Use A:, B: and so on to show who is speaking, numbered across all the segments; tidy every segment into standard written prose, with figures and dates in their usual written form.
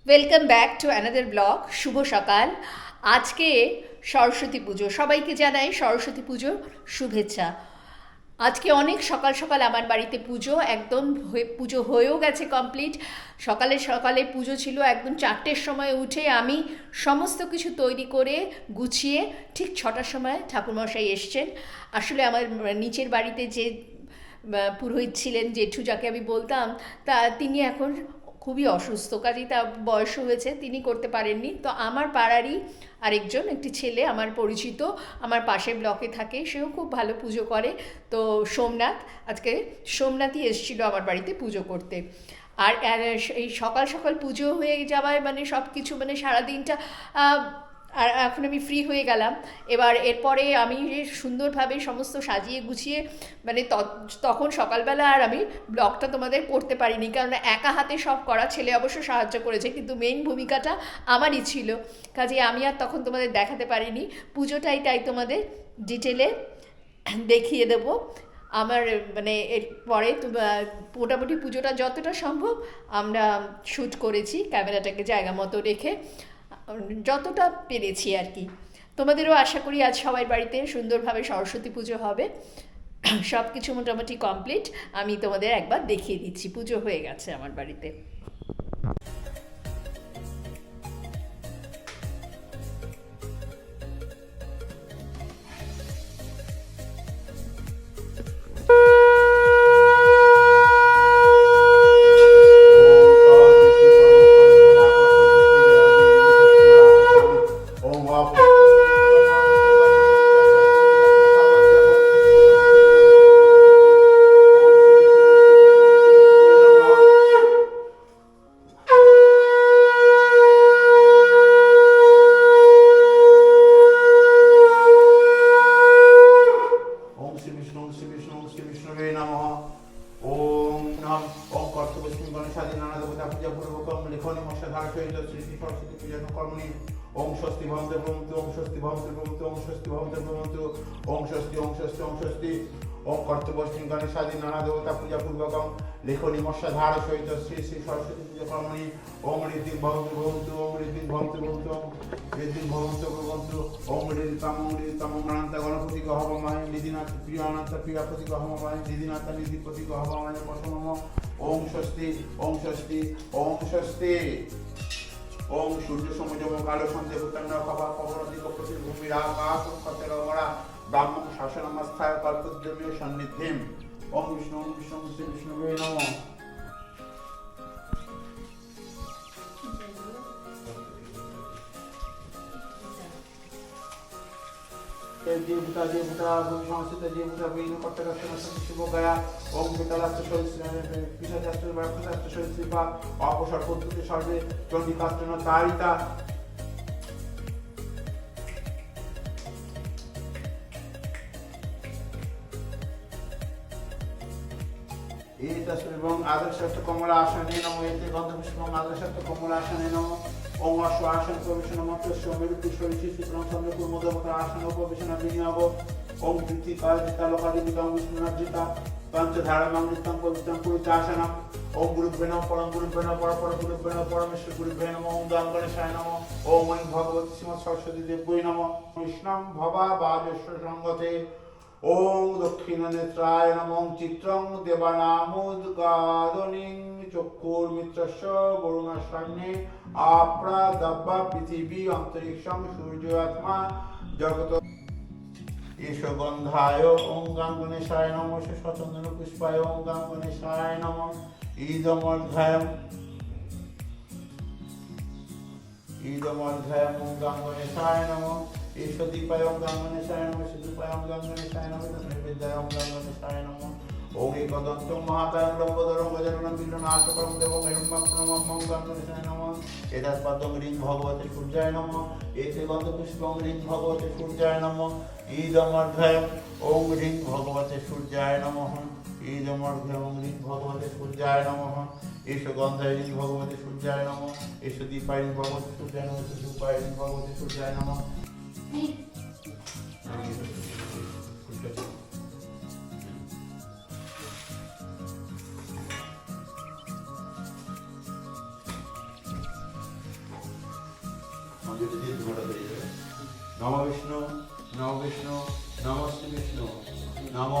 A: Welcome back to another blog. শুভ সকাল। আজকে সরস্বতী পুজো, সবাইকে জানাই সরস্বতী পুজোর শুভেচ্ছা। আজকে অনেক সকাল সকাল আমার বাড়িতে পুজো, একদম পুজো হয়েও গেছে কমপ্লিট। সকালে সকালে পুজো ছিল, একদম 4টের সময় উঠে আমি সমস্ত কিছু তৈরি করে গুছিয়ে ঠিক 6টার সময় ঠাকুরমশাই এসছেন। আসলে আমার নিচের বাড়িতে যে পুরোহিত ছিলেন, জেঠু যাকে আমি বলতাম, তা তিনি এখন খুবই অসুস্থ, কাজেই তা বয়স হয়েছে, তিনি করতে পারেননি। তো আমার পাড়ারই আরেকজন, একটি ছেলে আমার পরিচিত, আমার পাশের ব্লকে থাকে, সেও খুব ভালো পুজো করে। তো সোমনাথ, আজকে সোমনাথই এসেছিলো আমার বাড়িতে পুজো করতে। আর এই সকাল সকাল পুজো হয়ে যাওয়ায় মানে সব কিছু মানে সারাদিনটা আর এখন আমি ফ্রি হয়ে গেলাম। এবার এরপরে আমি সুন্দরভাবে সমস্ত সাজিয়ে গুছিয়ে মানে তখন সকালবেলা আর আমি ব্লগটা তোমাদের করতে পারিনি, কারণ একা হাতে সব করা, ছেলে অবশ্য সাহায্য করেছে, কিন্তু মেইন ভূমিকাটা আমারই ছিল, কাজে আমি আর তখন তোমাদের দেখাতে পারিনি পুজোটাই। তাই তোমাদের ডিটেলে দেখিয়ে দেবো আমার মানে এরপরে। মোটামুটি পুজোটা যতটা সম্ভব আমরা শ্যুট করেছি, ক্যামেরাটাকে জায়গা মতো রেখে যতটা পেরেছি আর কি। তোমাদেরও আশা করি আজ সবাই বাড়িতে সুন্দরভাবে সরস্বতী পুজো হবে। সব কিছু মোটামুটি কমপ্লিট। আমি তোমাদের একবার দেখিয়ে দিচ্ছি, পুজো হয়ে গেছে আমার বাড়িতে।
B: ओंकार विष्णु परमोत्तम जलाकर्षण ओम वाप ओम श्री विष्णु ओम श्री विष्णु ओम श्री विष्णुवे नमः ओम नम ओम कर्तव्यस्मिन् गणेशादि नाना देवता पूजा पूर्वकं लिखोनि मशाधार सहित श्री श्री सरस्वती पूजा कर्मणि ओम स्वस्ति भवन्तु भवन्तु ओम स्वस्ति भवन्तु भवन्तु ओम स्वस्ति भवन्तु भवन्तु ओम स्वस्ति ओम स्वस्ति ओम स्वस्ति ओम कर्तव्यस्मिन् गणेशादि नाना देवता पूजा पूर्वकं लिखोनि मशाधार सहित श्री श्री सरस्वती पूजा कर्मणि ओम ऋद्धिं भवन्तु भवन्तु ओम ऋद्धिं भवन्तु भवन्तु ओम ऋद्धिं भवन्तु भवन्तु ओम ऋद्धिं अनंत गणपति हवमाय निधिनाथ प्रिय अनंत प्रियपति हवमाय निधिनाथ निधिपति हवमाय पशुनम ओम स्वस्ति ओम स्वस्ति ओम स्वस्ति ओम सूर्य समजम कालो सन्धे भूतंड खबा पवनति कपति भूमि आकाश कतरमरा ब्राह्मण शासनमस्थाय कल्पद्रव्य सन्निधिम ओम विष्णु श्री विष्णुवे नमः देवता देवता संस्थित देवता वेण कट्टरक्षण शुभ गया ओम वितलास्त्र पिशाचास्त्र राक्षसास्त्र सरिसृपा अपसर्पद्रुते सर्वे चण्डिकास्त्र तारिता एतस्मिन् आदर्शस्थ कमलासने नमो एते गन्धपुष्पं आदर्शस्थ कमलासने नमो ओम अश्वासन प्रवेशन मत्स्य मेरुपुष्परि श्रीकृष्ण चन्द्रपुर मोदमकर आसन उपवेशन विनियोग ओम कृति कालिता लोकादिविदं विष्णुनाजिता पंचधारमृतं पवित्रं पुरितासनम् ओम गुरुभ्यो नमः परम गुरुभ्यो नमः परपर गुरुभ्यो नमः परमेश्वर गुरुभ्यो नमः ओम दाम गणेशाय नमः ओम ऐं भगवती श्रीमत् सरस्वती देव्यै नमः कृष्णं भवा बाजेश्वर संगते ओम दक्षिण नेत्राय नमः चित्रं देवानामुद्गादनिं चक्षुर्मित्रस्य वरुणस्रन्ये आप्रादब्बा पृथिवी अंतरिक्षं सूर्यात्मा जगत ईश गंधाय ओम गां गणेशाय नमः सचंदन पुष्पाय ओम गां गणेशाय नमः ईदमर्घयम् ओम गां गणेशाय नमः ईश दीपाय ओम गां गणेशाय नमः सिद्धूपाय ओम गां गणेशाय नमः नैवेद्याय ओम गां गणेशाय नमः ओम एकदन्तं महाकायं लम्बोदरं गजाननं विघ्ननाशकरं देवं हिरण्यवर्णं ओम गां गणेशाय नमः एतत्पदं ह्रीं भगवते सूर्याय नमः एते गन्धपुष्पं ह्रीं भगवते सूर्याय नमः ईदमर्घयम् ओम ह्रीं भगवते सूर्याय नमः ईदमर्घयम् ह्रीं भगवते सूर्याय नमः एष गन्धाय ह्रीं भगवते सूर्याय नमः एष दीपाय ह्रीं भगवते सूर्याय नमः एष धूपाय ह्रीं भगवते सूर्याय नमः যদি দিয়ে ধোঁয়াটা বেরিয়ে যাবে। নম বিষ্ণু নম বিষ্ণু নম শ্রী বিষ্ণু নম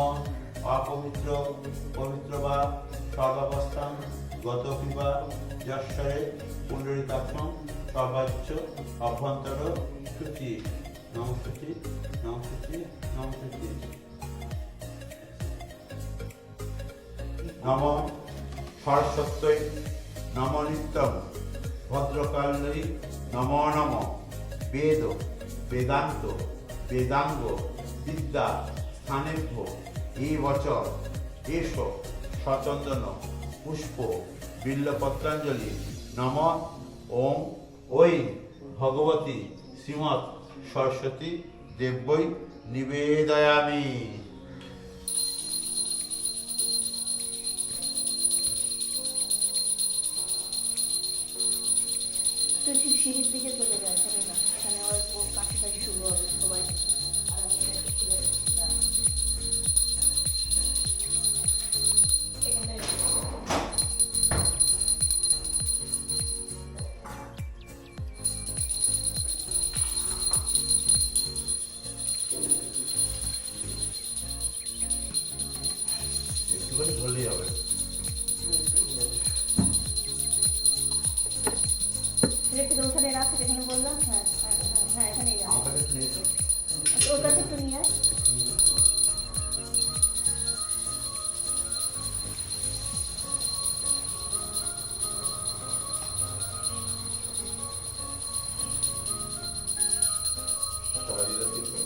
B: অপবিত্র পবিত্র বা সর্বাবস্থান গত কৃপা যশ্বরে পুণ্ডরিকাক্ষম সর্বাচ্য অভ্যন্তর শুচি নম শুচি নম শুচি নম শুচি নম সরস্বত্যই নম নিত্যম ভদ্রকালী নম নম বেদ বেদান্ত বেদাঙ্গ বিদ্যা স্থানেভ্য এই বচর এষ সচন্দন পুষ্প বিল্লপত্রাঞ্জলি নম ওম ওই ভগবতী শ্রীমৎ সরস্বতী দেব্যই নিবেদয়ামি।
A: তো সিঁড়ির দিকে চলে যায়, চলে না, এখানে আবার কাছাকাছি শুরু হবে সবাই। আর আমি এটা খুলে এখানে
B: একটুখানি ধরলেই হবে।
A: একটু ওখানে রাখো যেখানে বললাম। হ্যাঁ হ্যাঁ হ্যাঁ হ্যাঁ, এখানেই রাখো।
B: আমার কাছে একটু নিয়ে এসো।
A: ওর কাছে একটু নিয়ে আয়।
B: সবাই দিলে ঠিক হবে।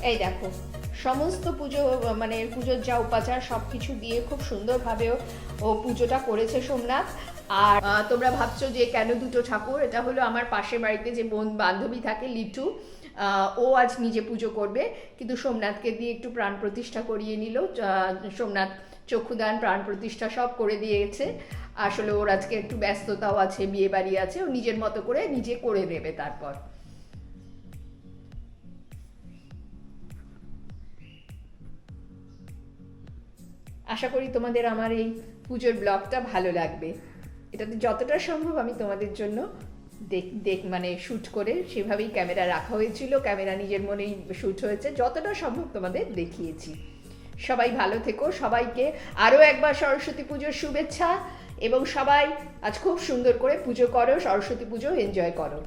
A: এই দেখো, সমস্ত পুজো মানে পুজোর যা উপাচার সব কিছু দিয়ে খুব সুন্দরভাবে ও পুজোটা করেছে সোমনাথ। আর তোমরা ভাবছো যে কেন দুটো ঠাকুর, এটা হলো আমার পাশের বাড়িতে যে বোন বান্ধবী থাকে লিটু, ও আজ নিজে পুজো করবে, কিন্তু সোমনাথকে দিয়ে একটু প্রাণ প্রতিষ্ঠা করিয়ে নিল। সোমনাথ চক্ষুদান প্রাণ প্রতিষ্ঠা সব করে দিয়েছে। আসলে ওর আজকে একটু ব্যস্ততাও আছে, বিয়ে বাড়ি আছে, ও নিজের মতো করে নিজে করে নেবে তারপর। আশা করি তোমাদের আমার এই পুজোর ব্লগটা ভালো লাগবে। এটাতে যতটা সম্ভব আমি তোমাদের জন্য মানে শ্যুট করে সেভাবেই ক্যামেরা রাখা হয়েছিল, ক্যামেরা নিজের মনেই শ্যুট হয়েছে, যতটা সম্ভব তোমাদের দেখিয়েছি। সবাই ভালো থেকো, সবাইকে আরও একবার সরস্বতী পুজোর শুভেচ্ছা, এবং সবাই আজ খুব সুন্দর করে পুজো করো, সরস্বতী পুজো এনজয় করো।